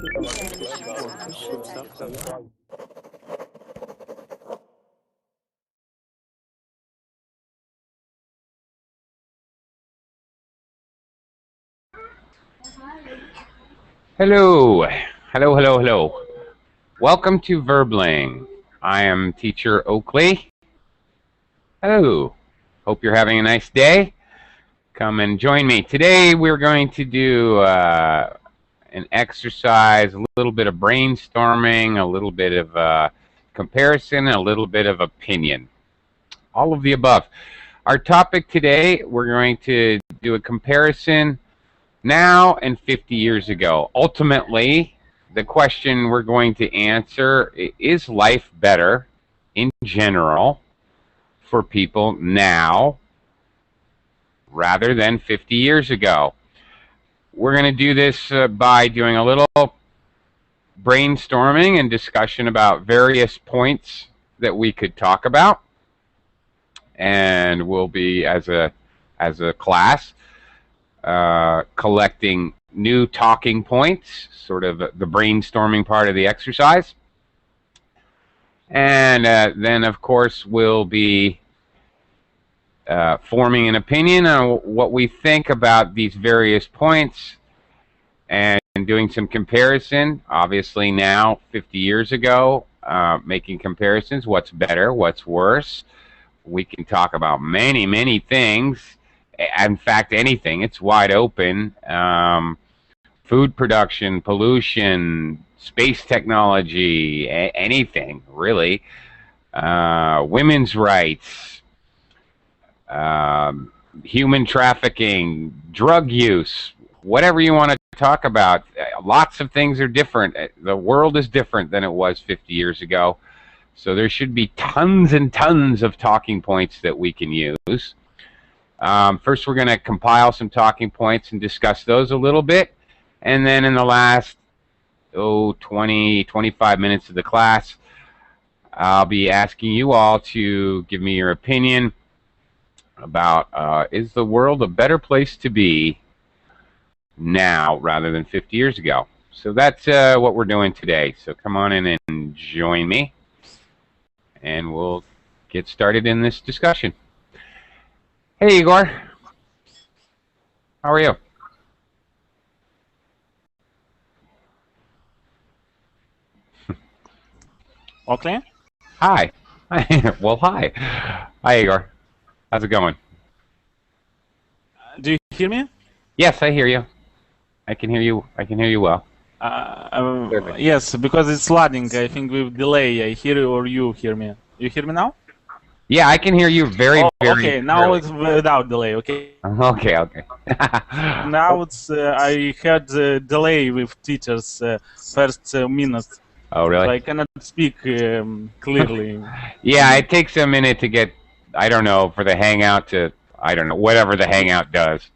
Hello, hello, hello, hello. Welcome to Verbling. I am teacher Oakley. Hello. Hope you're having a nice day. Come and join me. Today we're going to do an exercise, a little bit of brainstorming, a little bit of comparison, and a little bit of opinion. All of the above. Our topic today, we're going to do a comparison now and 50 years ago. Ultimately, the question we're going to answer is life better in general for people now rather than 50 years ago? We're going to do this by doing a little brainstorming and discussion about various points that we could talk about, and we'll be as a class collecting new talking points, sort of the brainstorming part of the exercise. And then, of course, we'll be forming an opinion on what we think about these various points and doing some comparison. Obviously now, 50 years ago, making comparisons, what's better, what's worse. We can talk about many, many things. In fact, anything. It's wide open. Food production, pollution, space technology, anything, really. Women's rights, human trafficking, drug use, whatever you want to talk about. Lots of things are different. The world is different than it was 50 years ago. So there should be tons and tons of talking points that we can use. First, we're going to compile some talking points and discuss those a little bit. And then in the last 20, 25 minutes of the class, I'll be asking you all to give me your opinion about is the world a better place to be now rather than 50 years ago? So that's what we're doing today. So come on in and join me, and we'll get started in this discussion. Hey, Igor. How are you? Oakley? Hi. Well, hi. Hi, Igor. How's it going? Do you hear me? Yes, I hear you. I can hear you. I can hear you well. Yes, because it's flooding. I think with delay. I hear you or you hear me. You hear me now? Yeah, I can hear you very, very. Okay, now it's without delay. Okay. Okay, okay. Now it's I had delay with teachers first minute. Oh, really? So I cannot speak clearly. Yeah, it takes a minute to get. I don't know, for the Hangout to. I don't know, whatever the Hangout does.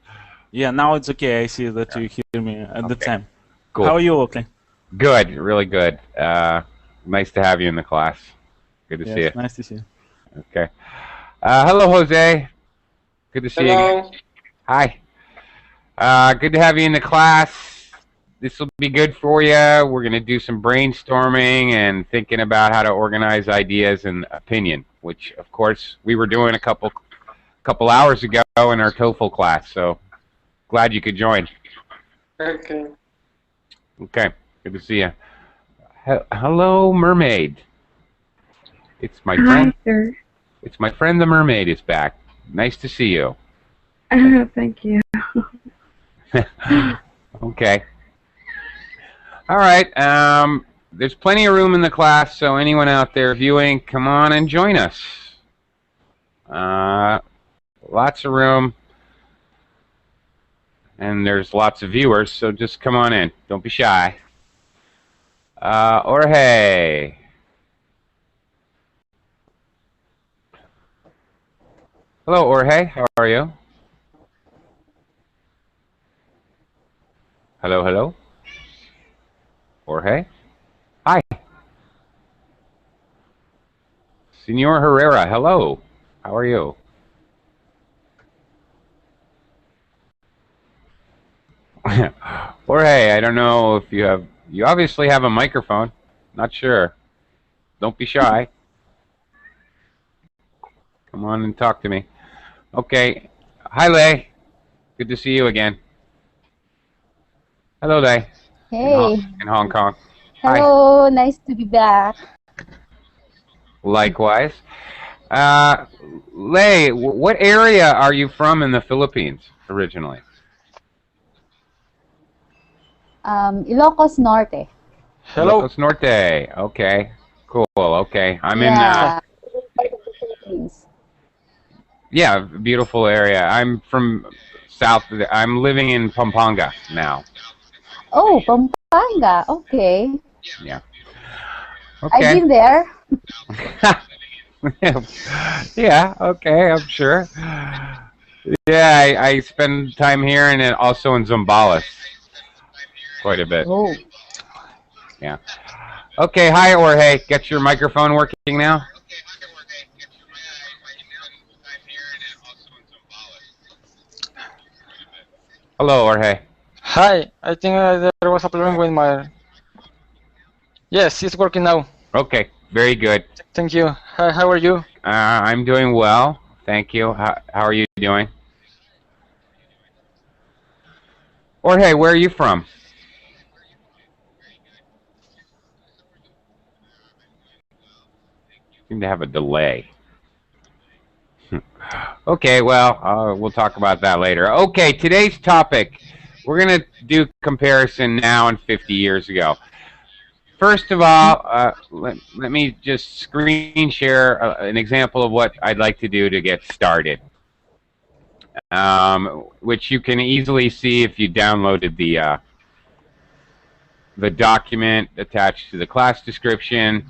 Yeah, now it's okay. I see that you hear me at the time. Cool. How are you, Oakley? Good, really good. Nice to have you in the class. Good to see you. Nice to see you. Okay. Hello, Jose. Good to see you again. Hi. Good to have you in the class. This will be good for you. We're going to do some brainstorming and thinking about how to organize ideas and opinion, which, of course, we were doing a couple hours ago in our TOEFL class. So glad you could join. Okay. Okay. Good to see you. Hello, Mermaid. It's my friend. Hi, sir. It's my friend the Mermaid is back. Nice to see you. Thank you. Okay. All right. There's plenty of room in the class, so anyone out there viewing, come on and join us. Lots of room. And there's lots of viewers, so just come on in. Don't be shy. Jorge. Hello, Jorge. How are you? Hello, hello. Jorge. Hi. Senor Herrera. Hello. How are you? Jorge, I don't know if you have You obviously have a microphone. Not sure. Don't be shy. Come on and talk to me. Okay. Hi, Lei. Good to see you again. Hello, Lei. Hey, In Hong Kong. hello, nice to be back. Likewise. Lei, what area are you from in the Philippines originally? Ilocos Norte. Hello. Ilocos Norte. Okay. Cool. Okay. I'm in. Yeah, Philippines. Yeah, beautiful area. I'm from south. I'm living in Pampanga now. Oh, Pampanga. Okay. Yeah. I've Okay. been there. Yeah. Okay. I'm sure. Yeah, I spend time here and then also in Zambales quite a bit. Oh, Yeah. Okay. Hi, Jorge. Get your microphone working now. Hello, Jorge. Hi. I think there was a problem with my. Yes, it's working now. Okay. Very good. Thank you. Hi, how are you? I'm doing well. Thank you. How are you doing? Jorge, where are you from? Seem to have a delay. Okay, well, we'll talk about that later. Okay, today's topic, we're going to do comparison now and 50 years ago. First of all, let me just screen share an example of what I'd like to do to get started, which you can easily see if you downloaded the document attached to the class description.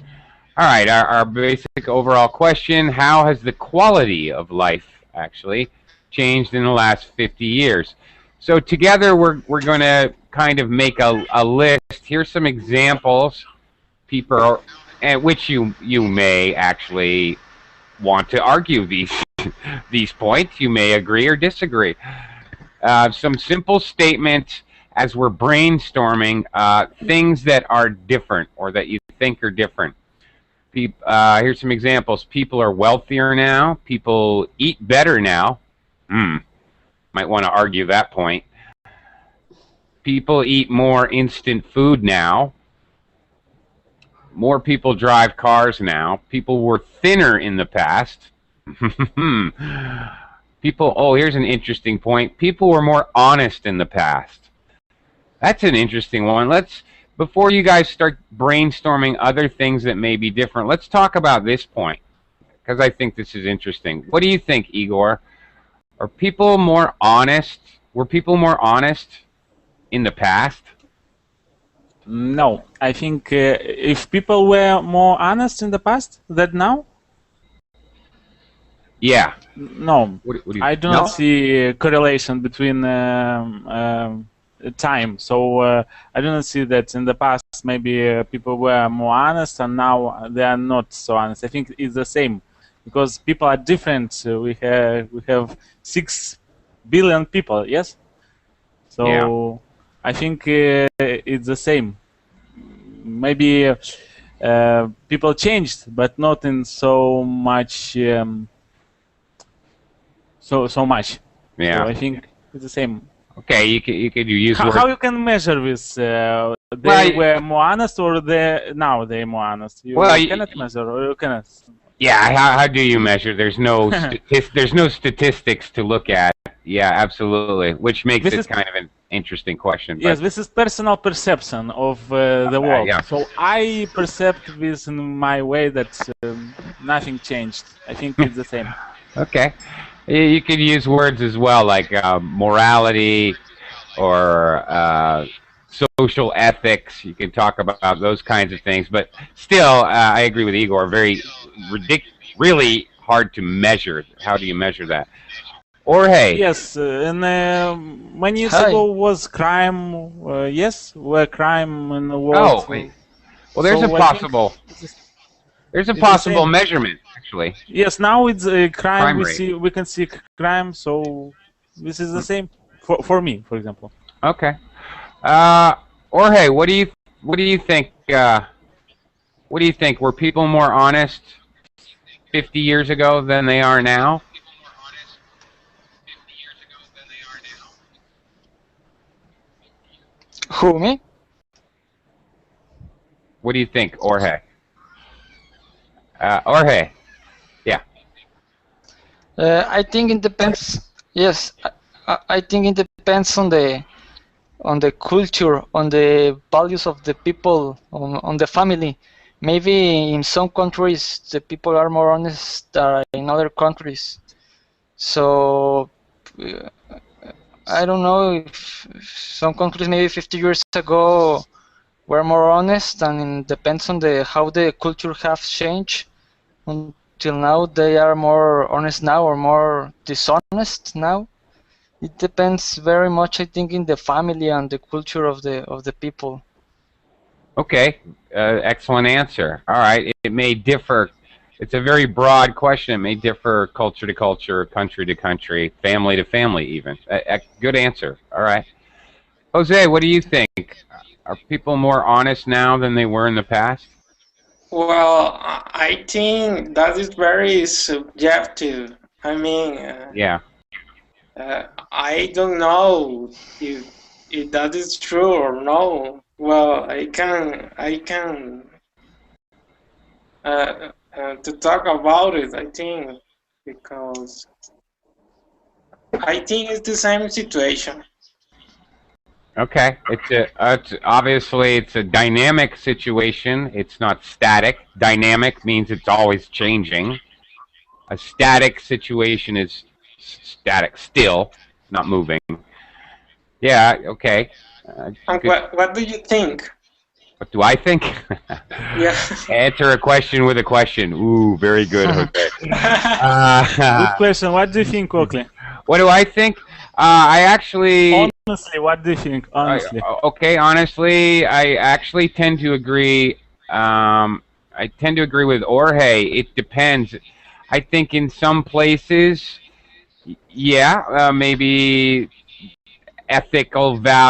All right, our basic overall question, how has the quality of life actually changed in the last 50 years? So together we're going to kind of make a list. Here's some examples, people, at which you may actually want to argue these points. You may agree or disagree. Some simple statements as we're brainstorming things that are different or that you think are different. Here's some examples. People are wealthier now. People eat better now. Might want to argue that point. People eat more instant food now. More people drive cars now. People were thinner in the past. Here's an interesting point. People were more honest in the past. That's an interesting one. Before you guys start brainstorming other things that may be different, let's talk about this point, because I think this is interesting. What do you think, Igor? Are people more honest? Were people more honest in the past? No, I think if people were more honest in the past than now, Yeah. no, What do you, I do no? not see a correlation between time. So I do not see that in the past maybe people were more honest and now they are not so honest. I think it's the same because people are different. We have 6 billion people, yes. So Yeah. I think it's the same. Maybe people changed, but not in so much. So much. Yeah. So I think it's the same. Okay, you could use How you can measure this? They were more honest, or now they're more honest? You cannot measure, or you cannot. Yeah, how do you measure? There's no there's no statistics to look at. Yeah, absolutely, which makes it kind of an interesting question. Yes, this is personal perception of the world. Yeah. So I perceive this in my way that nothing changed. I think it's the same. Okay. You could use words as well, like morality or social ethics. You can talk about those kinds of things. But still, I agree with Igor, really hard to measure. How do you measure that? Jorge. Yes, and many years ago was crime. Yes, were crime in the world. Oh, wait. Well, there's a possible. There's a possible measurement, actually. Yes, now it's a crime. Rate. We can see crime, so this is the same for me, for example. Okay. Jorge, what what do you think? What do you think? Were people more honest 50 years ago than they are now? Who, me? What do you think, Jorge? Jorge, yeah. I think it depends. Yes, I think it depends on the culture, on the values of the people, on the family. Maybe in some countries the people are more honest than in other countries. So I don't know if some countries maybe 50 years ago were more honest, and it depends on the how the culture has changed. Until now, they are more honest now or more dishonest now. It depends very much, I think, in the family and the culture of the people. Okay, excellent answer. All right, it may differ. It's a very broad question. It may differ culture to culture, country to country, family to family, even. Good answer. All right, Jose, what do you think? Are people more honest now than they were in the past? Well, I think that is very subjective. I mean, Yeah. I don't know if that is true or no. Well, I can to talk about it. I think because I think it's the same situation. Okay, it's obviously it's a dynamic situation. It's not static. Dynamic means it's always changing. A static situation is static, still, not moving. Yeah, okay. And Good. what do you think? What do I think? Yeah. Answer a question with a question. Ooh, very good, Jose. Good question. What do you think, Oakley? What do I think? I actually... Honestly, what do you think? Honestly. Okay, honestly, I actually tend to agree. I tend to agree with Jorge. It depends. I think in some places, yeah, maybe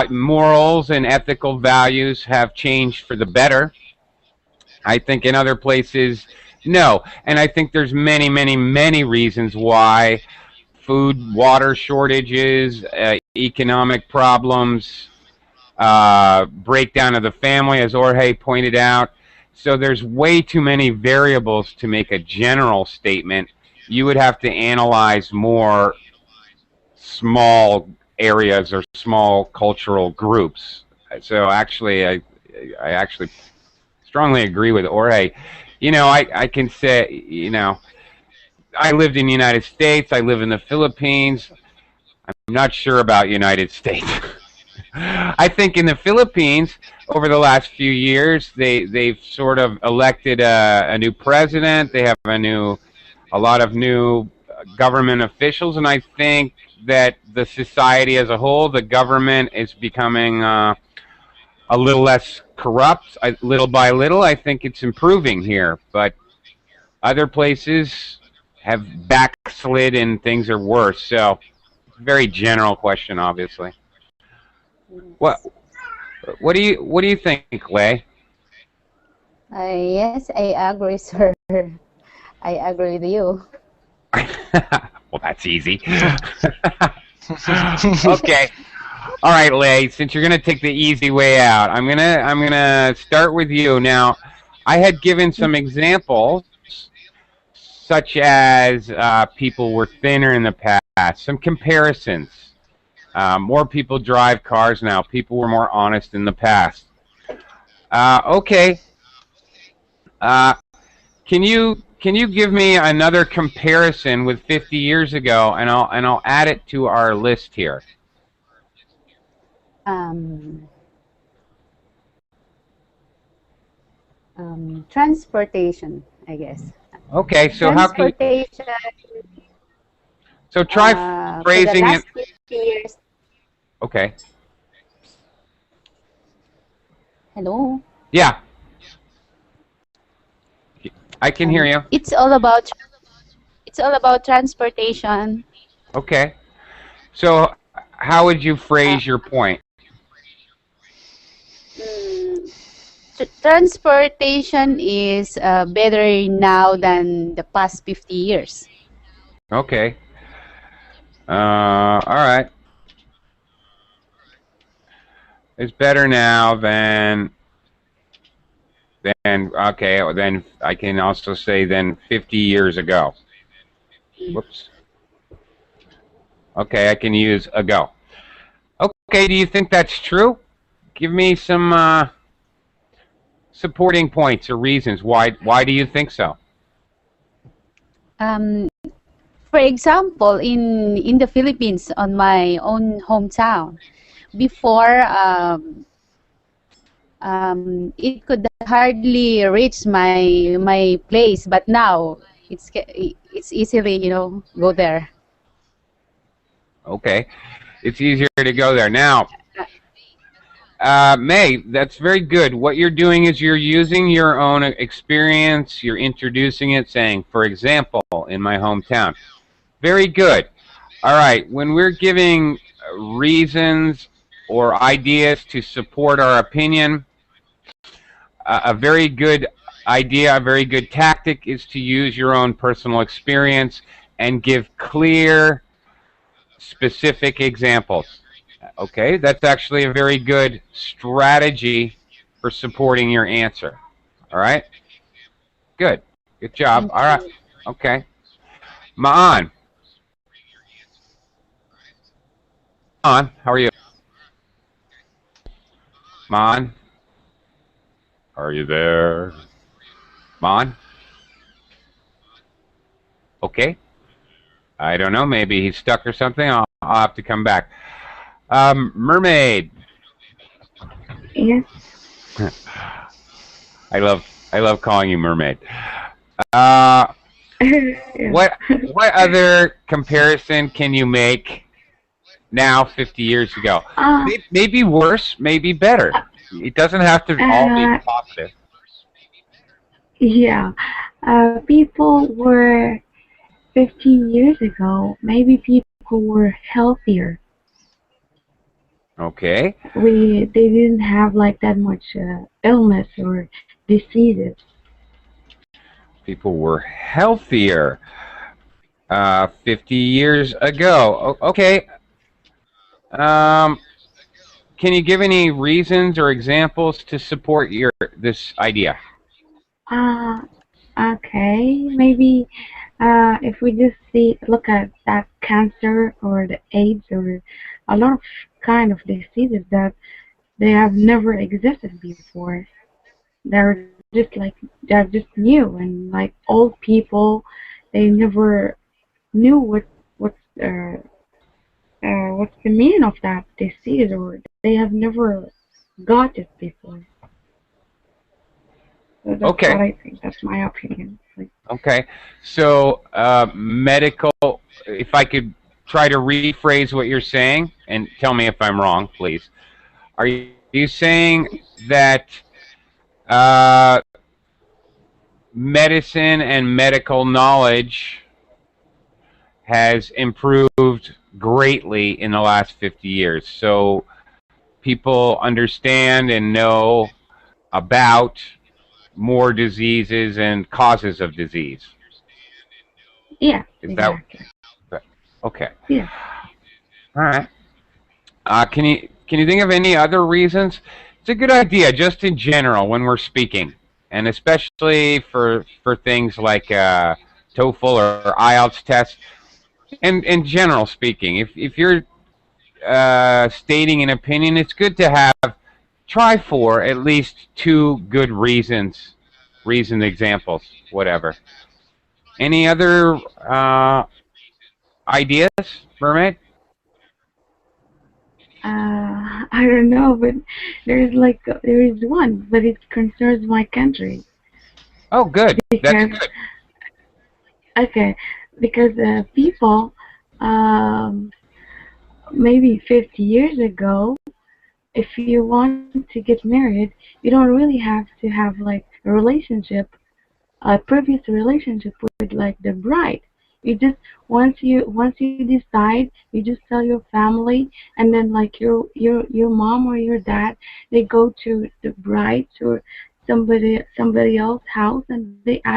morals and ethical values have changed for the better. I think in other places, no. And I think there's many, many, many reasons why food, water shortages, economic problems, breakdown of the family, as Jorge pointed out. So there's way too many variables to make a general statement. You would have to analyze more small areas or small cultural groups. So actually, I actually strongly agree with Jorge. You know, I can say, you know, I lived in the United States. I live in the Philippines. I'm not sure about United States. I think in the Philippines, over the last few years, they've sort of elected a new president. They have a lot of new government officials, and I think that the society as a whole, the government is becoming a little less corrupt, little by little. I think it's improving here, but other places have backslid and things are worse. So, very general question, obviously. What do you think, Lay? Yes, I agree, sir. I agree with you. Well, that's easy. Okay. All right, Lay. Since you're gonna take the easy way out, I'm gonna start with you. Now, I had given some examples, such as people were thinner in the past. Some comparisons. More people drive cars now. People were more honest in the past. Okay. Can you give me another comparison with 50 years ago, and I'll add it to our list here. Transportation, I guess. Okay, so how can Transportation. So try For the phrasing it. last 50 years. Okay. Hello. Yeah. I can hear you. It's all about transportation. Okay. So how would you phrase your point? transportation is better now than the past 50 years. Okay. All right. It's better now than okay. Then I can also say than 50 years ago. Whoops. Okay, I can use ago. Okay, do you think that's true? Give me some supporting points or reasons why do you think so? Um, for example, in the Philippines, on my own hometown, before it could hardly reach my place, but now it's easily go there. Okay, it's easier to go there now. May, that's very good. What you're doing is you're using your own experience, you're introducing it, saying, for example, in my hometown. Very good. All right, when we're giving reasons or ideas to support our opinion, a very good idea, a very good tactic is to use your own personal experience and give clear, specific examples. Okay, that's actually a very good strategy for supporting your answer. All right, good, good job. Thank All right, you. okay. Maan, how are you? Maan, are you there? Maan, okay. I don't know. Maybe he's stuck or something. I'll have to come back. Mermaid. Yes. I love calling you Mermaid. Uh, Yeah. what other comparison can you make now 50 years ago? Uh, Maybe worse, maybe better. It doesn't have to all be uh, positive. yeah. People were 15 years ago, maybe people were healthier. Okay. They didn't have like that much illness or diseases. People were healthier 50 years ago. Okay. Um, can you give any reasons or examples to support this idea? Uh, okay, maybe if we just look at that cancer or the AIDS or a lot of kind of diseases that they have never existed before. They're just new, and like old people, they never knew what's what's the meaning of that disease, or they have never got it before. So that's what Okay. I think. That's my opinion. Like, Okay. So, medical, if I could try to rephrase what you're saying and tell me if I'm wrong, please. Are you saying that uh, medicine and medical knowledge has improved greatly in the last 50 years? So, people understand and know about more diseases and causes of disease. yeah, Is that exactly. okay? Yeah. All right. Can you think of any other reasons? It's a good idea, just in general, when we're speaking, and especially for things like TOEFL or IELTS tests. And in general speaking, if you're stating an opinion, it's good to have try for at least two good reason examples, whatever. Any other ideas, Mermaid? I don't know, but there is one, but it concerns my country Oh, good. That's because good. okay, because people um maybe 50 years ago, if you want to get married, you don't really have to have like a relationship, a previous relationship with like the bride. You just once you decide, you just tell your family, and then like your mom or your dad, they go to the bride's or somebody else's house, and they ask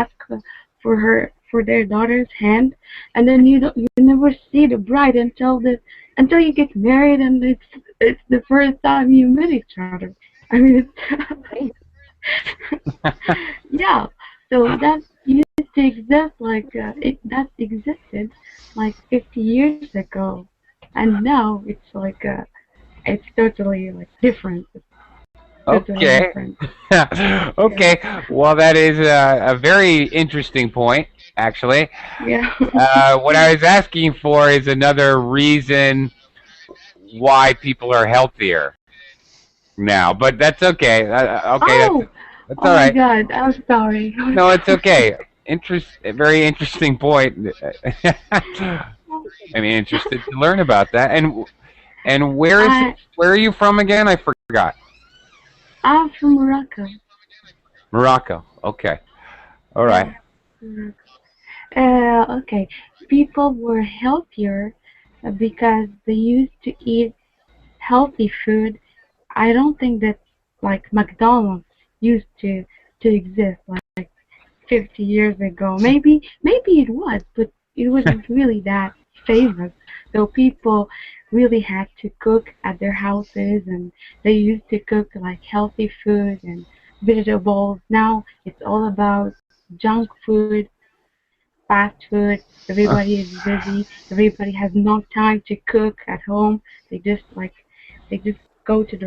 for their daughter's hand, and then you never see the bride until you get married, and it's the first time you meet each other. I mean, Great. yeah. So that used to exist like that existed like 50 years ago, and now it's totally like different. It's totally Okay. different. Yeah. Okay. Well, that is a very interesting point, actually. Yeah. What I was asking for is another reason why people are healthier now, but that's okay. Okay, Oh, that's oh all my right. God. I'm sorry. I'm No, it's sorry. okay. A very interesting point. I'm interested to learn about that. And I where are you from again? I forgot. I'm from Morocco. Morocco. Okay. All right. Yeah. Morocco. Okay. People were healthier because they used to eat healthy food. I don't think that like McDonald's used to exist like 50 years ago. Maybe it was, but it wasn't really that famous. So people really had to cook at their houses, and they used to cook like healthy food and vegetables. Now it's all about junk food, fast food. Everybody is busy. Everybody has no time to cook at home. They just go to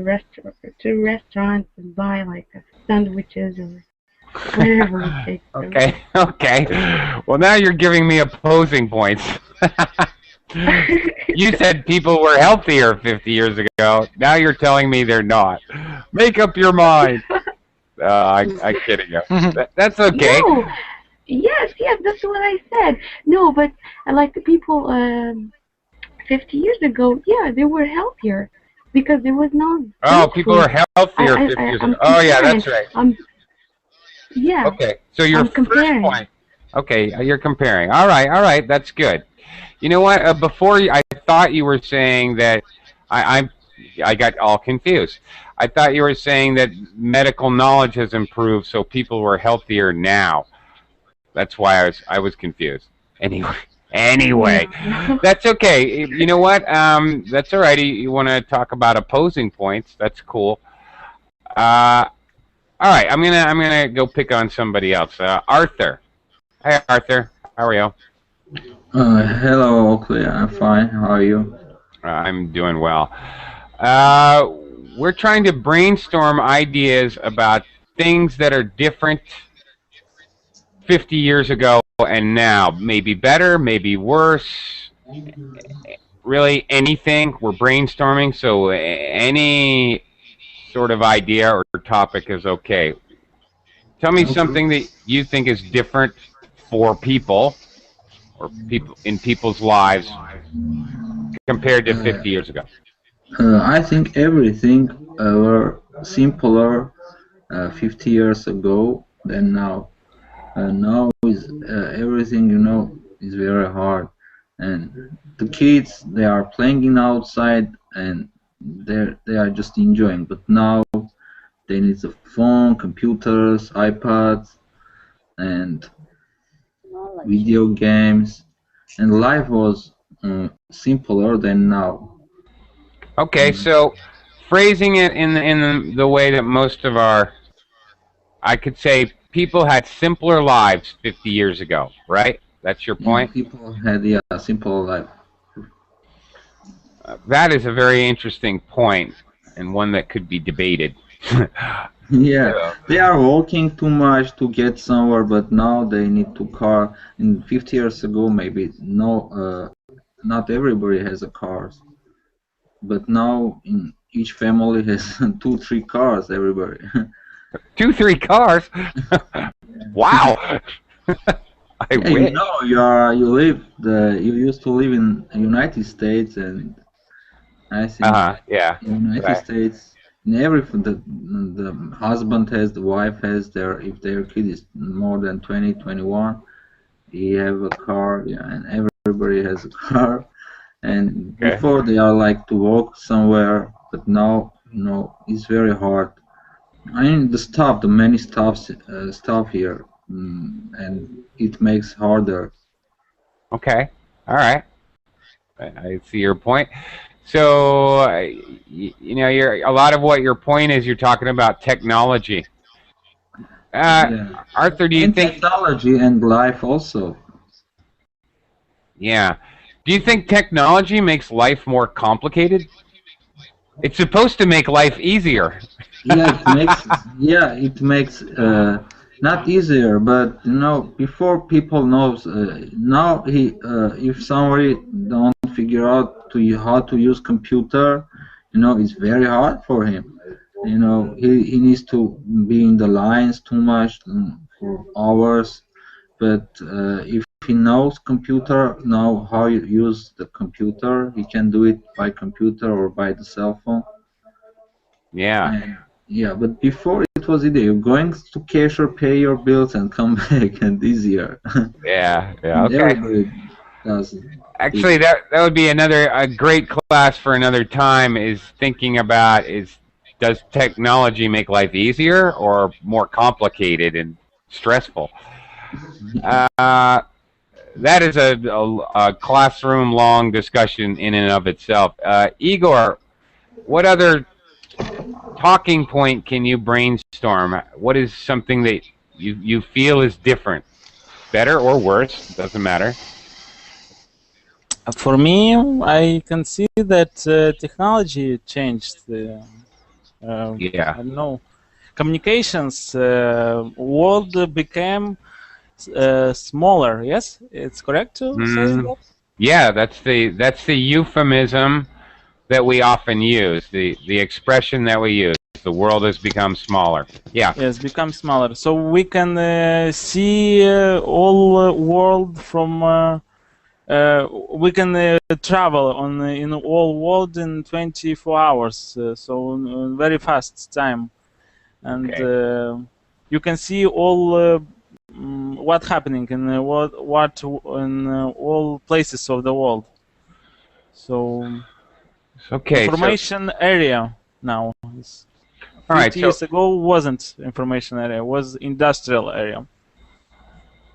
restaurants and buy like sandwiches or whatever it takes. So Okay. Okay. Well, now you're giving me opposing points. You said people were healthier 50 years ago. Now you're telling me they're not. Make up your mind. I kidding you. That's okay. no, yes, that's what I said. No, but like the people 50 years ago, yeah, they were healthier because there was no Oh, junk people food. are healthier 50 years ago. I'm Oh, yeah, comparing. that's right. Yeah, Okay, so your I'm first comparing. point. Okay, you're comparing. All right, that's good. You know what? I thought you were saying that I, I I got all confused. I thought you were saying that medical knowledge has improved, so people were healthier now. That's why I was confused. Anyway, anyway, No. that's okay. You know what? That's all right. You want to talk about opposing points? That's cool. Uh, all right. I'm gonna go pick on somebody else. Arthur. Hi, Arthur. How are you? Hello, Oakley. I'm fine. How are you? I'm doing well. Uh, we're trying to brainstorm ideas about things that are different 50 years ago and now. Maybe better, maybe worse. Really, anything. We're brainstorming, so any sort of idea or topic is okay. Tell me Okay. something that you think is different for people or people in people's lives compared to Uh, 50 years ago. I think everything were simpler 50 years ago than now. Now is everything is very hard, and the kids they are playing in outside and they are just enjoying. But now they need a phone, computers, iPads, and Knowledge. video games, and life was simpler than now. Okay, Mm. so phrasing it in the way that most of our, I could say, people had simpler lives 50 years ago, right? That's your Yeah, point? people had yeah, a simple life. That is a very interesting point and one that could be debated. Yeah, Yeah. they are walking too much to get somewhere, but now they need to car. In 50 years ago, maybe not everybody has a car, but now in each family has two, three cars. Everybody. Two, three cars? Wow. I Yeah, wish. you used to live in United States, and I think Yeah. United Right. States, in every the husband has, the wife has their if their kid is more than 20, 21, he have a car, yeah, and everybody has a car. And Okay. before they are like to walk somewhere, but now, you know, it's very hard. I mean, the many stops, stop here, and it makes harder. Okay. All right. I see your point. So, you know, a lot of what your point is, you're talking about technology. Yeah, Arthur, do you and think? technology and life also. Yeah. Do you think technology makes life more complicated? It's supposed to make life easier. It makes not easier, but you know, before people knows, now if somebody don't figure out how to use computer, you know, it's very hard for him. You know, he needs to be in the lines too much, for hours. But if he knows computer, know how you use the computer, he can do it by computer or by the cell phone. Yeah. And yeah, but before it was either you're going to cash or pay your bills and come back and easier. Yeah. Yeah. And Okay. everybody does Actually, this. that would be a great class for another time. Is thinking about does technology make life easier or more complicated and stressful? Uh, that is a classroom long discussion in and of itself. Igor, what other talking point can you brainstorm? What is something that you feel is different, better or worse? Doesn't matter. For me, I can see that technology changed. Yeah. I don't know. Communications world became smaller. Yes, it's correct to say that. Yeah, that's the euphemism that we often use. The expression that we use. The world has become smaller. Yeah. Yes, become smaller. So we can see all world from. We can travel in all world in 24 hours. So in very fast time, and Okay. you can see all what happening in what in all places of the world. So Okay. So information area now. all right. 50 So years ago wasn't information area, was industrial area.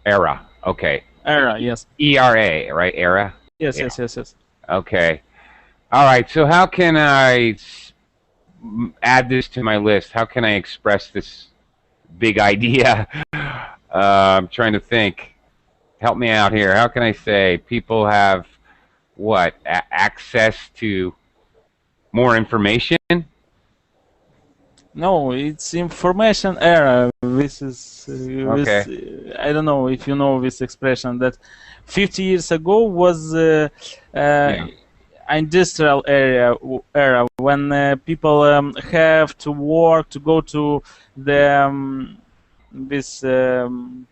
era. Okay. Era, yes. ERA, right? Era. Yes, Yeah. yes. Okay. All right. So how can I add this to my list? How can I express this big idea? I'm trying to think. Help me out here. How can I say people have what access to more information? No, it's information era. This is Okay. I don't know if you know this expression that 50 years ago was Yeah. industrial era when people have to work to go to the this and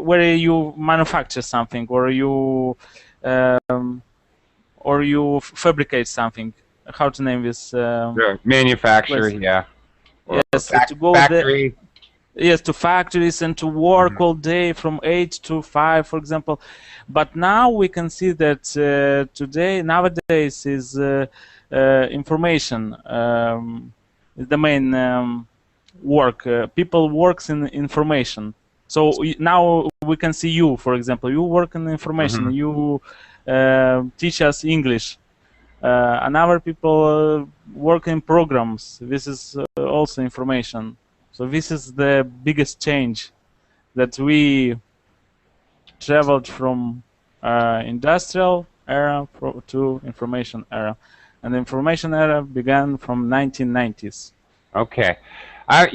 where you manufacture something or you fabricate something. How to name this? The manufacturer, Place. yeah. Or Yes, to go there. factory. Yes, to factories and to work all day from 8 to 5, for example. But now we can see that nowadays is information is the main work. People works in information. So now we can see you, for example. You work in information. You teach us English. And other people work in programs. This is also information. So this is the biggest change that we traveled from industrial era to information era, and the information era began from 1990s. Okay. I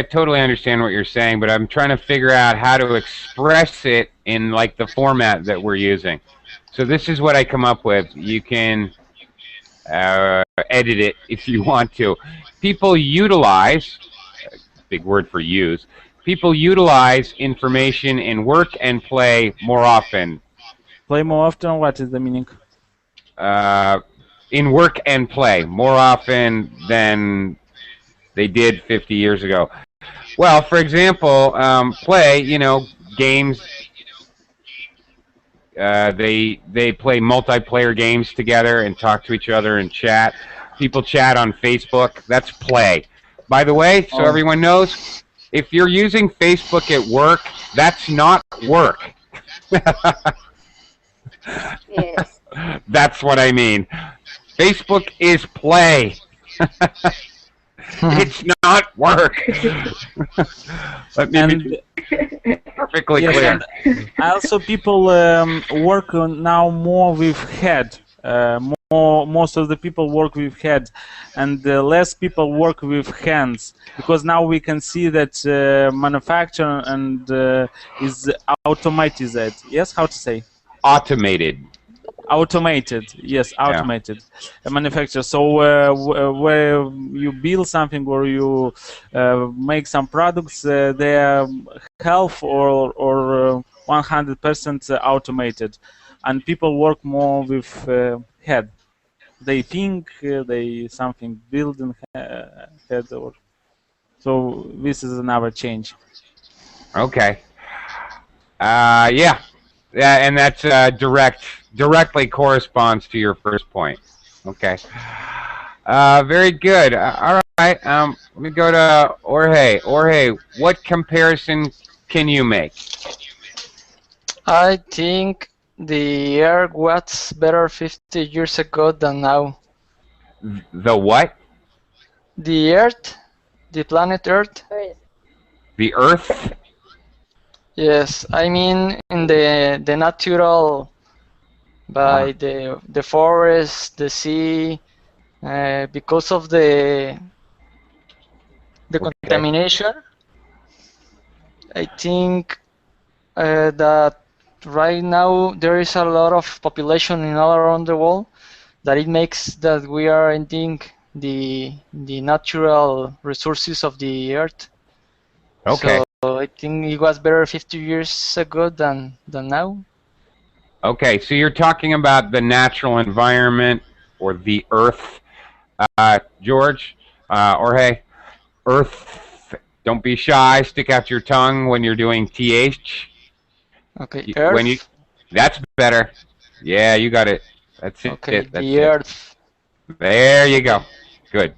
totally understand what you're saying, but I'm trying to figure out how to express it in like the format that we're using. So this is what I come up with. You can edit it if you want to. People utilize, big word for use, people utilize information in work and play more often. Play more often, what is the meaning? In work and play more often than they did 50 years ago. Well, for example, play. Games. They play multiplayer games together and talk to each other and chat. People chat on Facebook. That's play. By the way, so Oh. everyone knows, if you're using Facebook at work, that's not work. Yes. That's what I mean. Facebook is play. It's not work. Let me be And perfectly yes, clear. and also people work now more with head. Most of the people work with head, and less people work with hands, because now we can see that manufacture and is automated. Yes, how to say? Automated. Automated, yes, automated manufacture. So where you build something or you make some products, they are half or 100% automated, and people work more with head. They think they something build in head, or so. This is another change. Okay. Yeah, and that's directly corresponds to your first point. Okay. Very good. All right. Let me go to Jorge. Jorge, what comparison can you make? I think the Earth was better 50 years ago than now. The what? The Earth, the planet Earth. The Earth? Yes, I mean in the natural, by the forest, the sea, because of the contamination. I think that right now there is a lot of population in all around the world, that it makes that we are ending the natural resources of the earth. Okay. So I think it was better 50 years ago than now. Okay, so you're talking about the natural environment or the Earth, George, Jorge. Earth. Don't be shy. Stick out your tongue when you're doing th. Okay, When you, Earth. that's better. Yeah, you got it. That's it. Okay, That's the it. Earth. There you go. Good.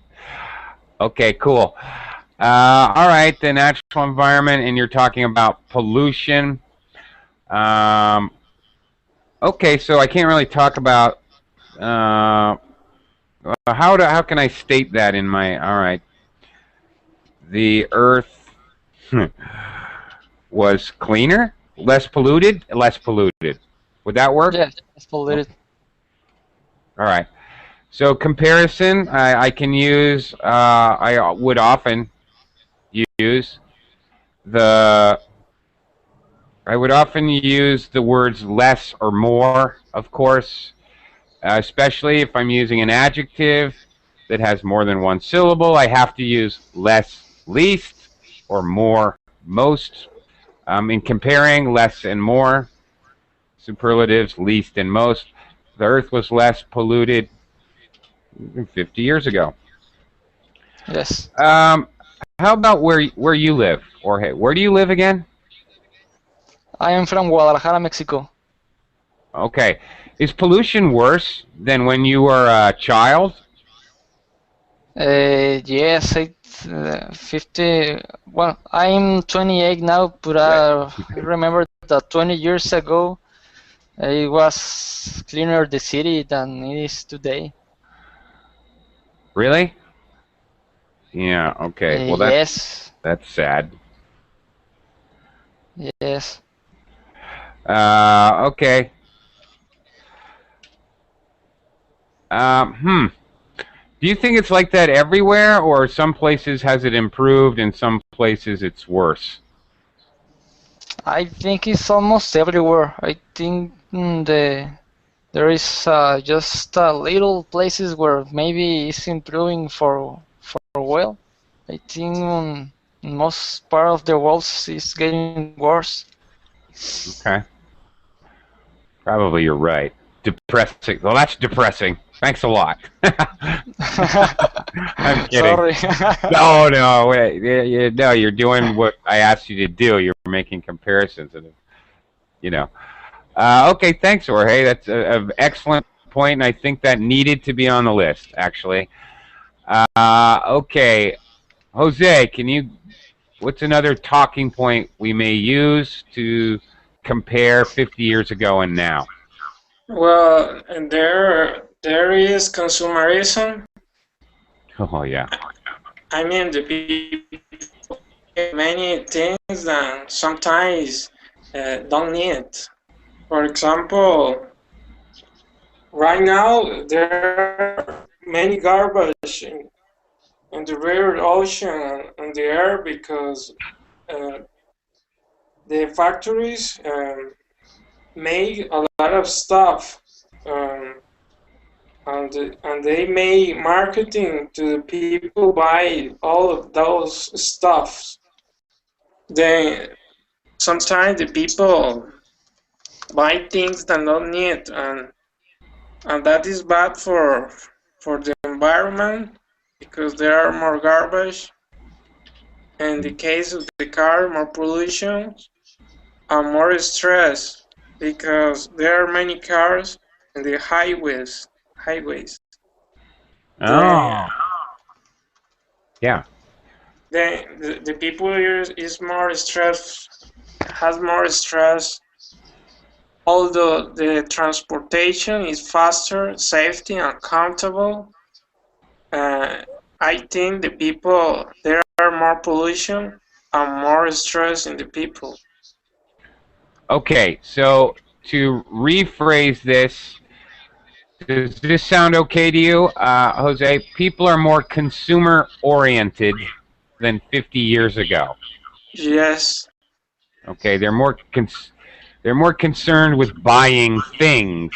Okay, cool. All right, the natural environment, and you're talking about pollution. Okay, so I can't really talk about how can I state that in my all right. The Earth was cleaner, less polluted, less polluted. Would that work? Yes, it's polluted. All right. So comparison, I can use. I would often use the. I would often use the words less or more, of course, especially if I'm using an adjective that has more than one syllable. I have to use less, least, or more, most. In comparing less and more, superlatives, least and most, the Earth was less polluted 50 years ago. Yes. How about where you live, Jorge? Where do you live again? I am from Guadalajara, Mexico. Okay. Is pollution worse than when you were a child? Yes, 50. Well, I'm 28 now, but I remember that 20 years ago it was cleaner the city than it is today. Really? Yeah. Okay. Well, Yes. that's sad. Yes. Okay. Do you think it's like that everywhere, or some places has it improved and some places it's worse? I think it's almost everywhere. I think there is just little places where maybe it's improving for well. I think in most part of the world it's getting worse. Okay. Probably you're right. Depressing. Well, that's depressing. Thanks a lot. I'm kidding. Sorry. No, wait, no, you're doing what I asked you to do. You're making comparisons, and you know. Okay, thanks, Jorge. That's an excellent point, and I think that needed to be on the list, actually. Okay, Jose, what's another talking point we may use to compare 50 years ago and now? Well, and there is consumerism. Oh, yeah. I mean, the people get many things that sometimes don't need. For example, right now there are many garbage in the river, ocean, and the air because uh, the factories make a lot of stuff. Um, and they make marketing to the people buy all of those stuffs. Then sometimes the people buy things that don't need, and that is bad for the environment because there are more garbage. In the case of the car, more pollution and more stress because there are many cars in the highways. Then Oh, yeah. the people here is more stressed, has more stress. Although the transportation is faster, safety, and comfortable, uh, I think the people there are more pollution and more stress in the people. Okay, so to rephrase this, does this sound okay to you, Jose? People are more consumer oriented than 50 years ago. Yes, Okay, they're more concerned with buying things.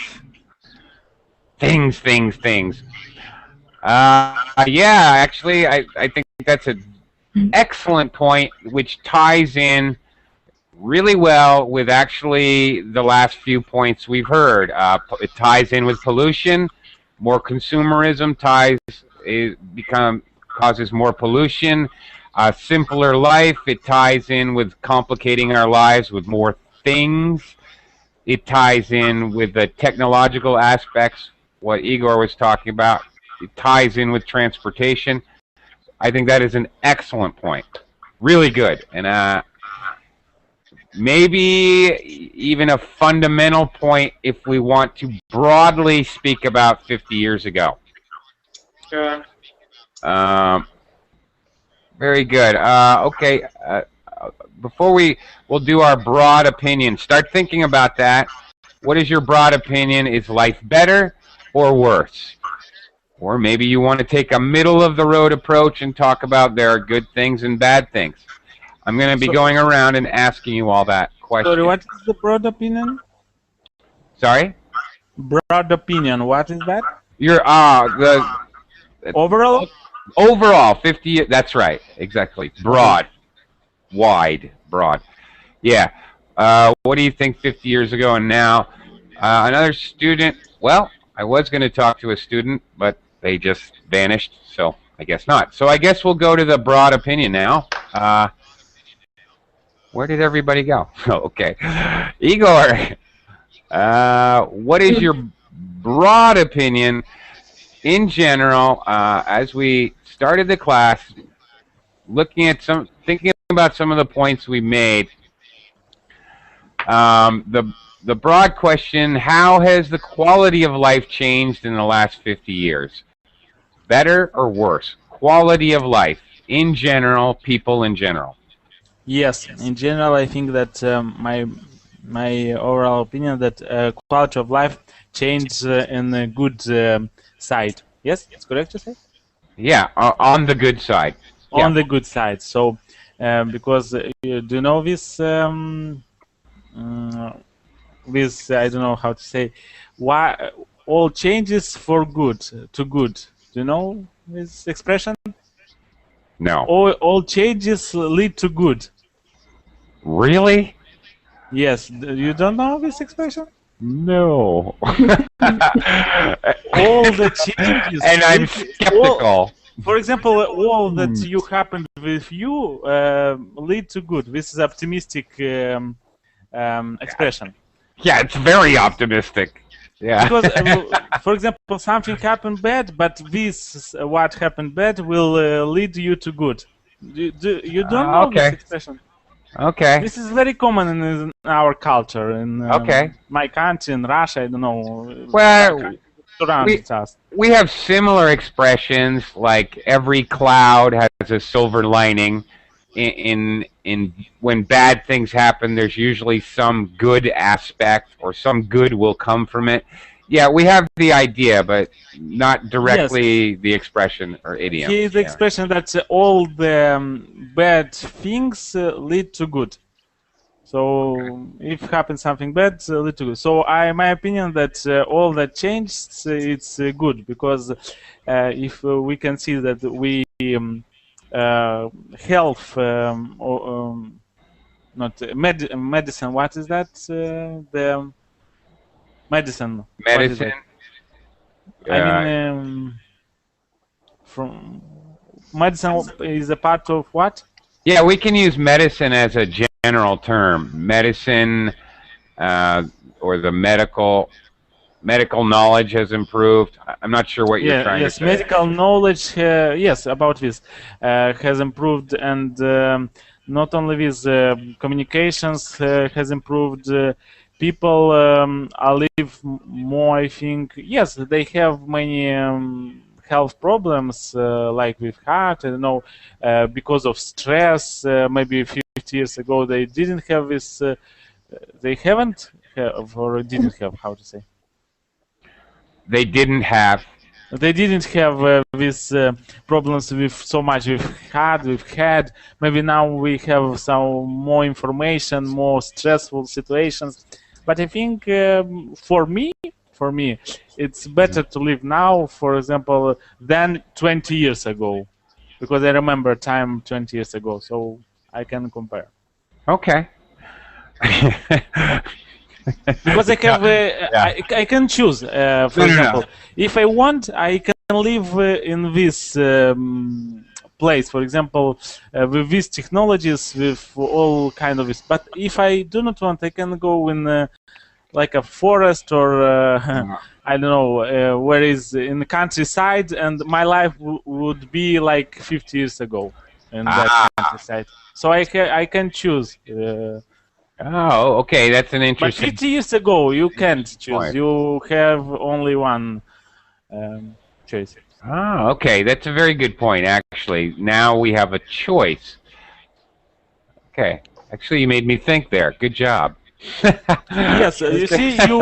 Things. Yeah, actually, I think that's an excellent point, which ties in really well with actually the last few points we've heard. It ties in with pollution. More consumerism causes more pollution. A simpler life. It ties in with complicating our lives with more things. It ties in with the technological aspects, what Igor was talking about. It ties in with transportation. I think that is an excellent point. Really good. And maybe even a fundamental point if we want to broadly speak about 50 years ago. yeah. Very good. Okay. Before we'll do our broad opinion, start thinking about that. What is your broad opinion? Is life better or worse? Or maybe you want to take a middle of the road approach and talk about there are good things and bad things. I'm going to be going around and asking you all that question. Sorry, what is the broad opinion? Sorry? Broad opinion, what is that? Your Overall? overall 50. That's right. Exactly. Broad, wide, broad. Yeah. What do you think 50 years ago and now? Another student. Well, I was going to talk to a student, but they just vanished, so I guess not. So I guess we'll go to the broad opinion now. Where did everybody go? Oh, okay. Igor, what is your broad opinion in general as we started the class, thinking about some of the points we made? The broad question, how has the quality of life changed in the last 50 years? Better or worse? Quality of life in general, people in general. Yes, in general, I think that my overall opinion that quality of life changed in a good side. Yes, it's correct to say? Yeah, on the good side. On the good side. So, because do you know this? This I don't know how to say. Why all changes for good to good? Do you know this expression? No. All changes lead to good. Really? Yes. You don't know this expression? No. All the changes. And I'm skeptical. For example, all that you happened with you lead to good. This is optimistic expression. Yeah, it's very optimistic. Yeah. Because, for example, something happened bad, but this what happened bad will lead you to good. You don't know okay. this expression? Okay. This is very common in our culture. In Okay. my country, in Russia, I don't know. Well, Surrounds us. we have similar expressions, like every cloud has a silver lining. In when bad things happen, there's usually some good aspect or some good will come from it. Yeah, we have the idea, but not directly the expression or idiom. Here is the expression that all the bad things lead to good. So if happens something bad, lead to good. So my opinion that all that changed, it's good, because if we can see that we health not medicine. What is that? The medicine. Medicine. I mean, from medicine is a part of what? Yeah, we can use medicine as a general term. Medicine, or the medical knowledge has improved. I'm not sure what you're trying to say. Yes, medical knowledge, yes, about this has improved, and not only this, communications has improved. People live more, I think. Yes, they have many health problems, like with heart, I don't know, because of stress. Maybe 50 years ago they didn't have this, they haven't have, or didn't have, how to say? They didn't have. They didn't have these problems with so much with heart, with head. Maybe now we have some more information, more stressful situations. But I think for me, it's better to live now, for example, than 20 years ago, because I remember time 20 years ago, so I can compare. Okay. Because I have, I can choose. For example, if I want, I can live in this place. For example, with these technologies, with all kind of this. But if I do not want, I can go in like a forest, or I don't know, where is in the countryside, and my life would be like 50 years ago in that countryside. So I can choose. Oh, okay, that's an interesting. But 50 years ago, you can't choose. You have only one choice. Oh, okay, that's a very good point. Actually, now we have a choice. Okay, actually, you made me think there. Good job. Yes, you see, you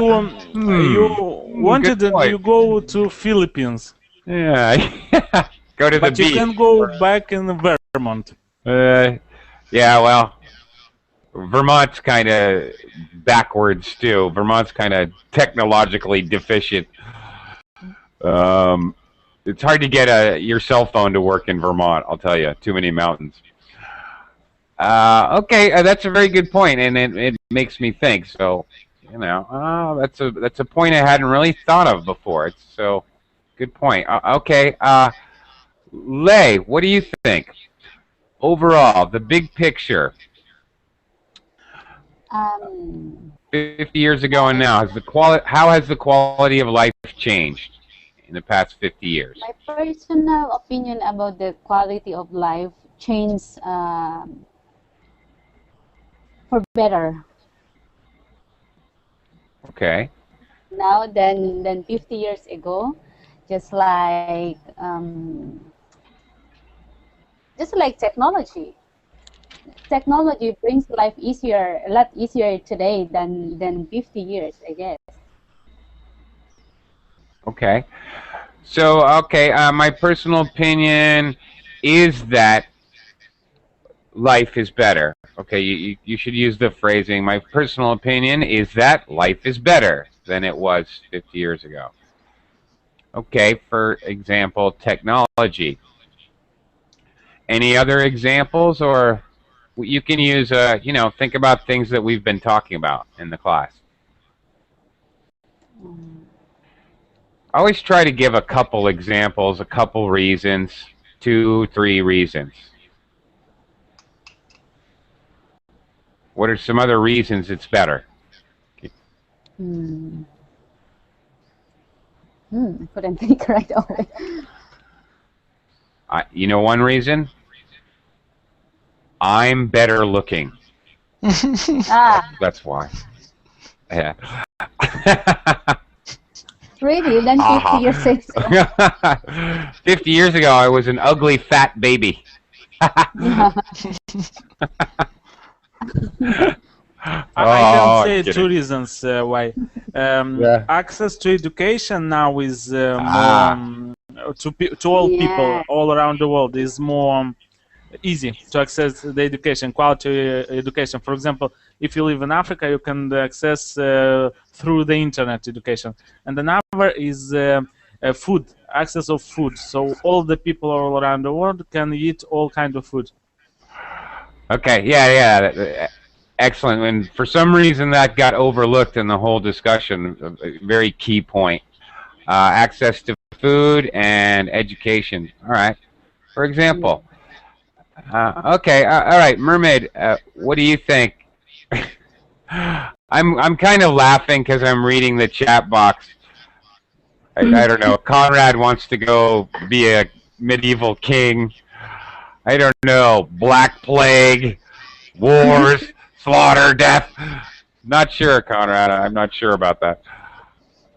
wanted to go to Philippines. Yeah, go to the beach. But you can go back in Vermont. Yeah, well. Vermont's kind of backwards too. Vermont's kind of technologically deficient. It's hard to get your cell phone to work in Vermont. I'll tell you, too many mountains. Okay, that's a very good point, and it makes me think. So, you know, that's a point I hadn't really thought of before. It's so good point. Okay, Lei, what do you think? Overall, the big picture. 50 years ago and now, how has the quality of life changed in the past 50 years? My personal opinion about the quality of life changed for better. Okay. Now than 50 years ago, just like technology. Technology brings life a lot easier today than 50 years, I guess. Okay. So, okay, my personal opinion is that life is better. Okay, you should use the phrasing. My personal opinion is that life is better than it was 50 years ago. Okay, for example, technology. Any other examples, or you can use, think about things that we've been talking about in the class. Always try to give a couple examples, a couple reasons, 2, 3 reasons. What are some other reasons it's better? Hmm. I couldn't think right away. You know one reason? I'm better looking. That's why. Yeah. Really? Then 50 years ago. 50 years ago, I was an ugly, fat baby. I can say kidding. 2 reasons why. Yeah. Access to education now is more to all people all around the world is more easy to access the education, quality education. For example, if you live in Africa, you can access through the internet education. And another is food, access of food. So all the people all around the world can eat all kind of food. Okay, yeah. Excellent. And for some reason that got overlooked in the whole discussion. A very key point. Access to food and education. All right. For example. Okay. All right, Mermaid. What do you think? I'm kind of laughing because I'm reading the chat box. I don't know. Conrad wants to go be a medieval king. I don't know. Black Plague, wars, slaughter, death. Not sure, Conrad. I'm not sure about that.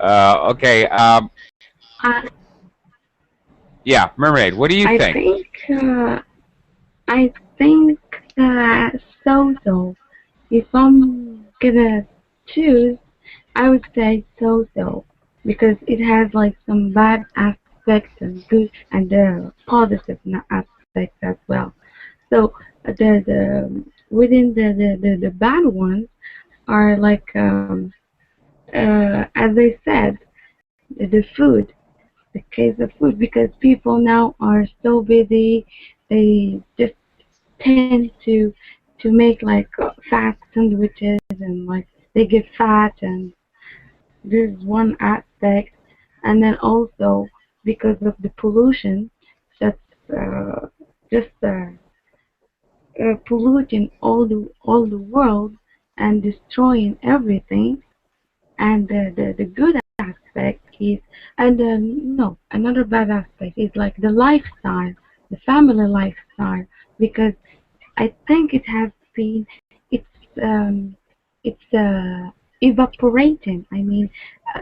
Okay. Yeah, Mermaid. What do you think? I think that so-so. If I'm gonna choose, I would say so-so because it has like some bad aspects and good and positive aspects as well. So the within the bad ones are like as I said, the food, the case of food, because people now are so busy, they just tend to make like fast sandwiches and like they get fat, and there's one aspect. And then also because of the pollution that's just polluting all the world and destroying everything. And the good aspect is, and no, another bad aspect is like the lifestyle, the family lifestyle, because I think it has been, it's um, it's evaporating. I mean,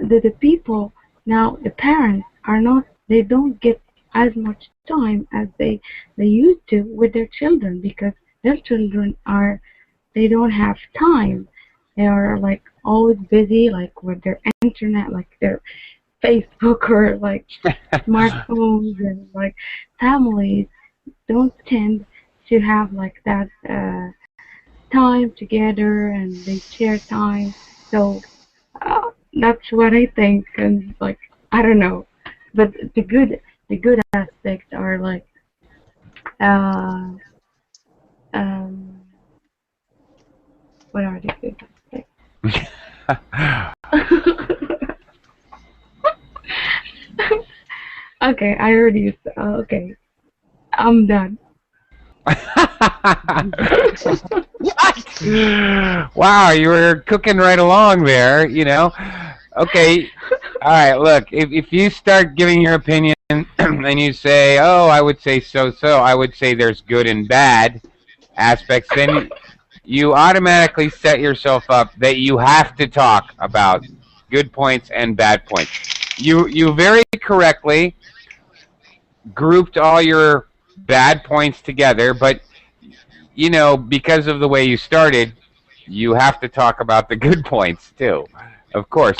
the people now, the parents are not, they don't get as much time as they used to with their children because their children are, they don't have time. They are like always busy, like with their internet, like their Facebook or like smartphones, and like families don't tend to have like that time together, and they share time. So that's what I think, and like I don't know, but the good aspects are like uh, um, what are the good aspects? Okay, I already used. Okay, I'm done. Wow, you were cooking right along there, you know. Okay. All right, look, if you start giving your opinion and you say, oh, I would say so, I would say there's good and bad aspects, then you automatically set yourself up that you have to talk about good points and bad points. You very correctly grouped all your bad points together, but you know, because of the way you started, you have to talk about the good points too, of course.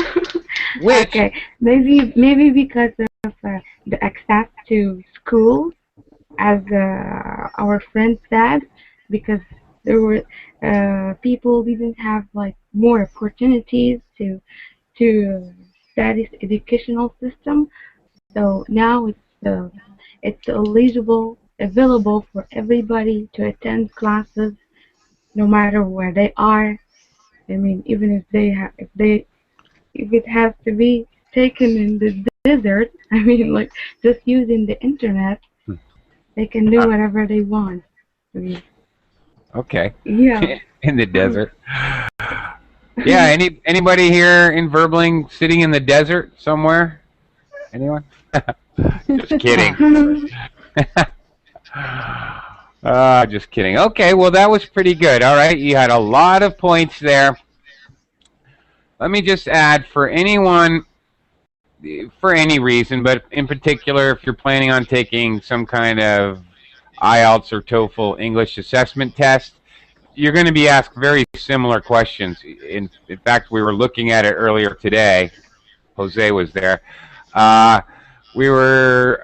Which Okay, maybe because of the access to schools, as our friend said, because there were people didn't have like more opportunities to study educational system. So now it's eligible, available for everybody to attend classes, no matter where they are. I mean, even if they have, if they if it has to be taken in the desert, I mean, like just using the internet, they can do whatever they want. I mean, Okay. yeah. In the desert. Yeah. Anybody here in Verbling sitting in the desert somewhere? Anyone? Just kidding. Just kidding. Okay, well, that was pretty good. All right, you had a lot of points there. Let me just add for anyone, for any reason, but in particular, if you're planning on taking some kind of IELTS or TOEFL English assessment test, you're going to be asked very similar questions. In fact, we were looking at it earlier today. Jose was there. We were.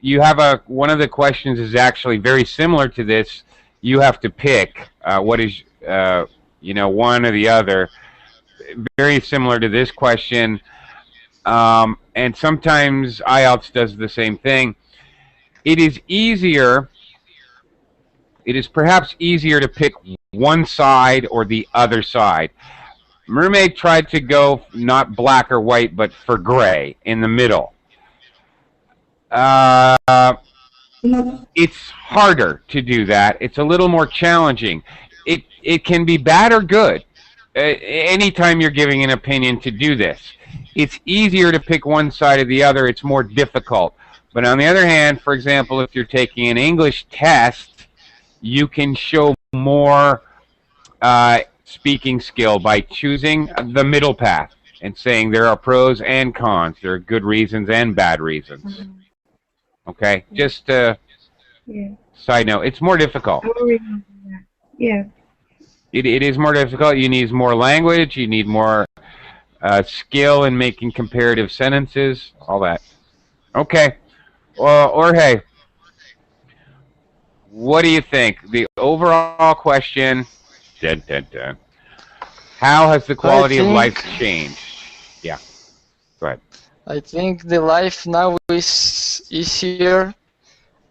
You have one of the questions is actually very similar to this. You have to pick what is one or the other. Very similar to this question, and sometimes IELTS does the same thing. It is easier. It is perhaps easier to pick one side or the other side. Mermaid tried to go not black or white, but for gray in the middle. It's harder to do that. It's a little more challenging. It can be bad or good. Anytime you're giving an opinion to do this, it's easier to pick one side or the other. It's more difficult. But on the other hand, for example, if you're taking an English test, you can show more speaking skill by choosing the middle path and saying there are pros and cons. There are good reasons and bad reasons. Okay, just Yeah. side note, it's more difficult. I remember that. Yeah. It is more difficult. You need more language. You need more skill in making comparative sentences. All that. Okay. Well, Jorge, what do you think? The overall question. Dun, dun, dun. How has the quality of life changed? Yeah. Go ahead. I think the life now is easier.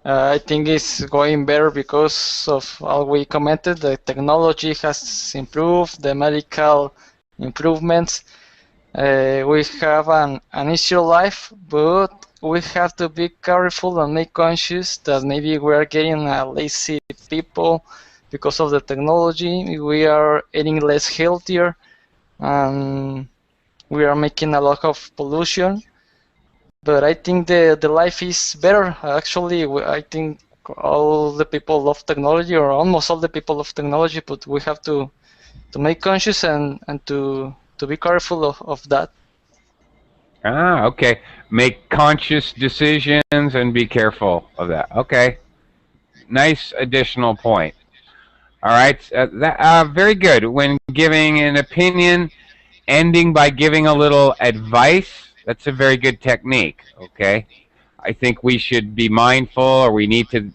I think it's going better because of all we commented. The technology has improved, the medical improvements. We have an easier life, but we have to be careful and make conscious that maybe we are getting a lazy people because of the technology. We are eating less healthier, and we are making a lot of pollution. But I think the life is better. Actually, I think all the people love technology, or almost all the people love technology, but we have to make conscious and to be careful of that. Okay. Make conscious decisions and be careful of that. Okay. Nice additional point. All right. Very good. When giving an opinion, ending by giving a little advice, that's a very good technique. Okay. I think we should be mindful, or we need to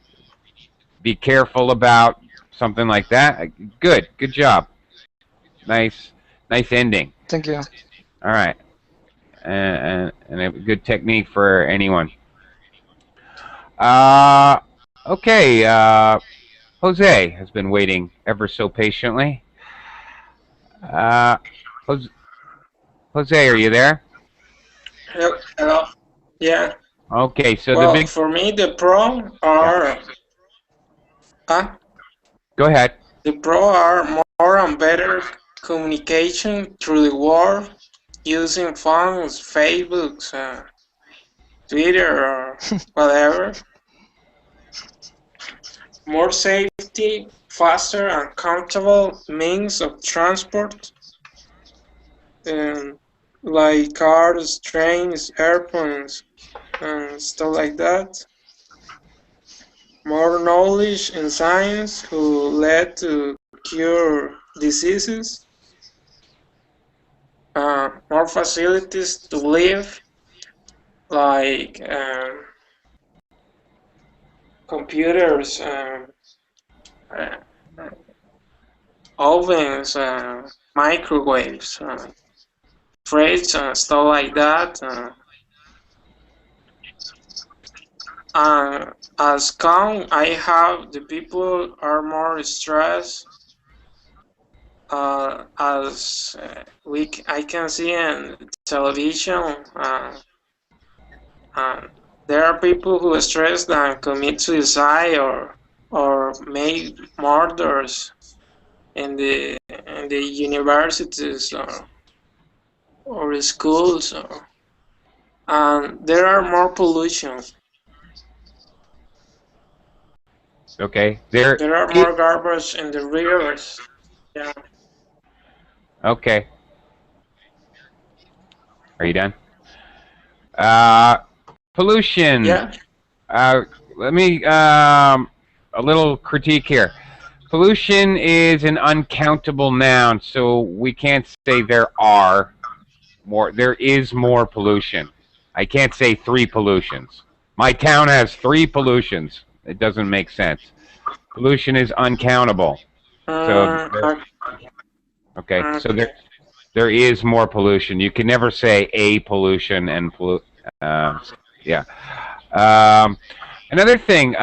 be careful about something like that. Good. Good job. Nice ending. Thank you. All right. And a good technique for anyone. Okay. Jose has been waiting ever so patiently. Jose, are you there? Hello. Yeah. Okay, so Well, the big. for me, the pro are. Go ahead. The pro are more and better communication through the world using phones, Facebook, Twitter, or whatever. More safety, faster and comfortable means of transport, like cars, trains, airplanes, and stuff like that. More knowledge in science who led to cure diseases. More facilities to live, like computers, ovens, microwaves, fridge, stuff like that. As con, I have the people are more stressed, as I can see in television, there are people who are stressed and commit suicide or make murders in the universities or schools, and there are more pollution. Okay. There are more garbage in the rivers. Yeah. Okay. Are you done? Pollution. Yeah. Let me a little critique here. Pollution is an uncountable noun, so we can't say there are more. There is more pollution. I can't say 3 pollutions. My town has 3 pollutions. It doesn't make sense. Pollution is uncountable. So okay, so there is more pollution. You can never say a pollution and yeah. Another thing,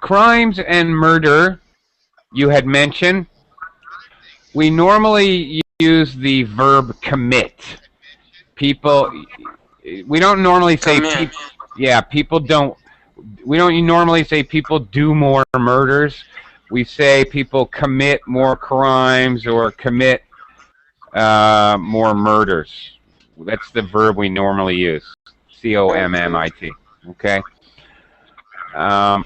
crimes and murder. You had mentioned. We normally use the verb commit. People. We don't normally say. People don't. We don't normally say people do more murders. We say people commit more crimes or commit more murders. That's the verb we normally use. C-O-M-M-I-T. Okay. And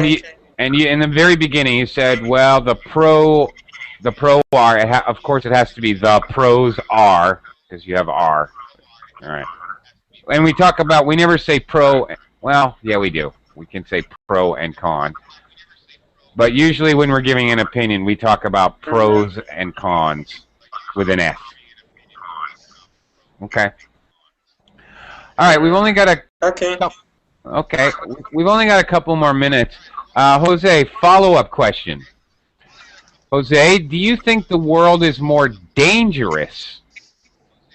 you in the very beginning you said, well, the pro are. Of course, it has to be the pros are because you have are. All right. And we talk about. We never say pro. Well, yeah, we do. We can say pro and con. But usually when we're giving an opinion, we talk about pros and cons with an S. Okay. All right, we've only got a okay. We've only got a couple more minutes. Jose, follow-up question. Jose, do you think the world is more dangerous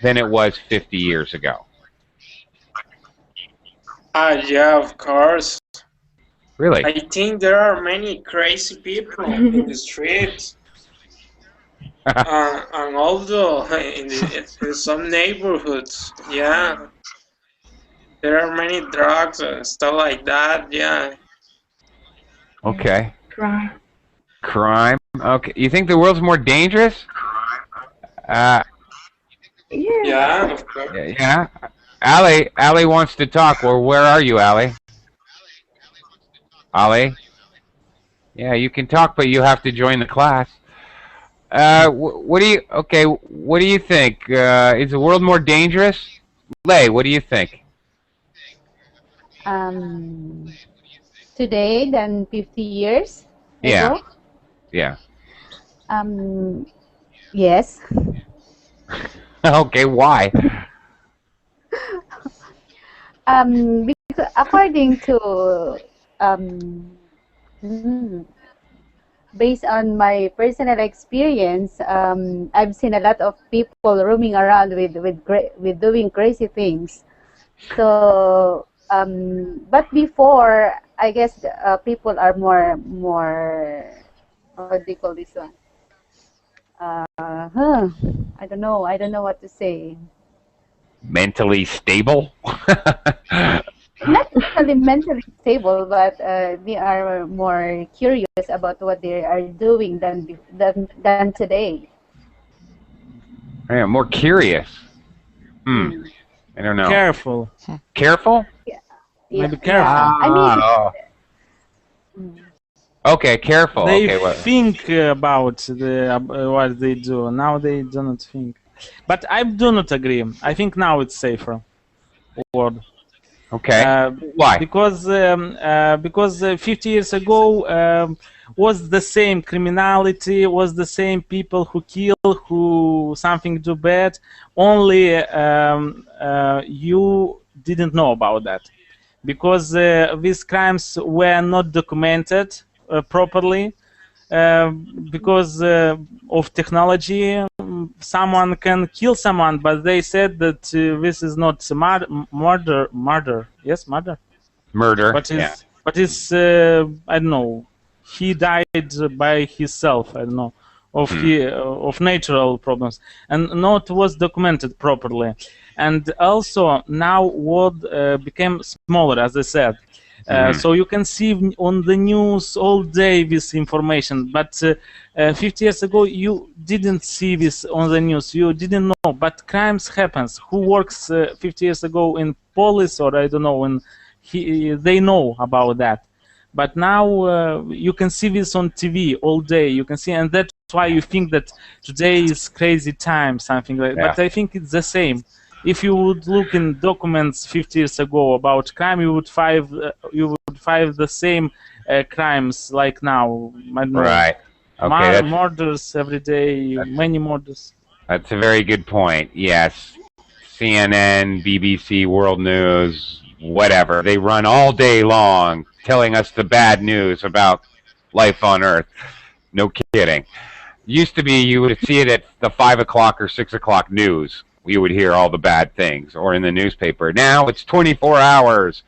than it was 50 years ago? Yeah, of course. Really? I think there are many crazy people in the streets. And also in some neighborhoods, yeah. There are many drugs and stuff like that, yeah. Okay. Crime. Okay. You think the world's more dangerous? Yeah, of course. Yeah. Ali wants to talk. Well, where are you, Ali? Ali? Yeah, you can talk, but you have to join the class. What do you think? Is the world more dangerous? Lei, what do you think? Today than 50 years ago? Yeah. Yes. Okay, why? Because according to based on my personal experience, I've seen a lot of people roaming around with doing crazy things. So, but before, I guess people are more what do you call this one? I don't know what to say. Mentally stable? Not really mentally stable, but they are more curious about what they are doing than today. Yeah, more curious. I don't know. Careful. Careful? Yeah. Maybe careful. I mean. Okay, careful. They Okay, think about what they do. Now they do not think. But I do not agree. I think now it's safer. Word. Okay. Why? Because 50 years ago was the same criminality, was the same people who kill, who something do bad. Only you didn't know about that, because these crimes were not documented properly. Because of technology, someone can kill someone, but they said that this is not murder. Yes, murder. Murder. But it's I don't know. He died by himself. I don't know. of natural problems, and not was documented properly. And also now world became smaller, as I said. So you can see on the news all day this information, but 50 years ago you didn't see this on the news, you didn't know, but crimes happens. Who works 50 years ago in police, or I don't know, and they know about that. But now you can see this on TV all day, you can see, and that's why you think that today is crazy time, something like that. Yeah. But I think it's the same. If you would look in documents 50 years ago about crime, you would find the same crimes like now. I don't know, Right. Okay. murders every day, many murders. That's a very good point. Yes. CNN, BBC, World News, whatever. They run all day long telling us the bad news about life on Earth. No kidding. Used to be you would see it at the 5 o'clock or 6 o'clock news. You would hear all the bad things, or in the newspaper. Now it's 24 hours.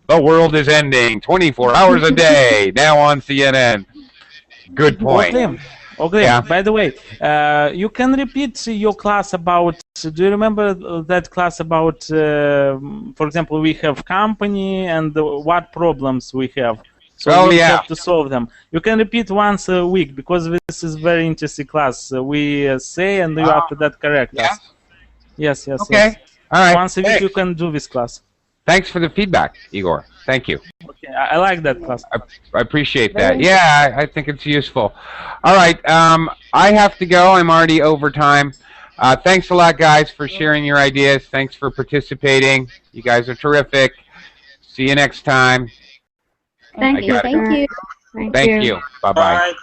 The world is ending. 24 hours a day. Now on CNN. Good point. Okay. Yeah. By the way, you can repeat your class about. Do you remember that class about? For example, we have company and what problems we have. So we have to solve them. You can repeat once a week because this is very interesting class. We say and you after that correct us. Yes. Okay. Yes. All right. Once a week you can do this class. Thanks for the feedback, Igor. Thank you. Okay, I like that class. I appreciate that. Yeah, I think it's useful. All right. I have to go. I'm already over time. Thanks a lot, guys, for sharing your ideas. Thanks for participating. You guys are terrific. See you next time. Thank you. Thank you. Thank you. Bye-bye. Bye.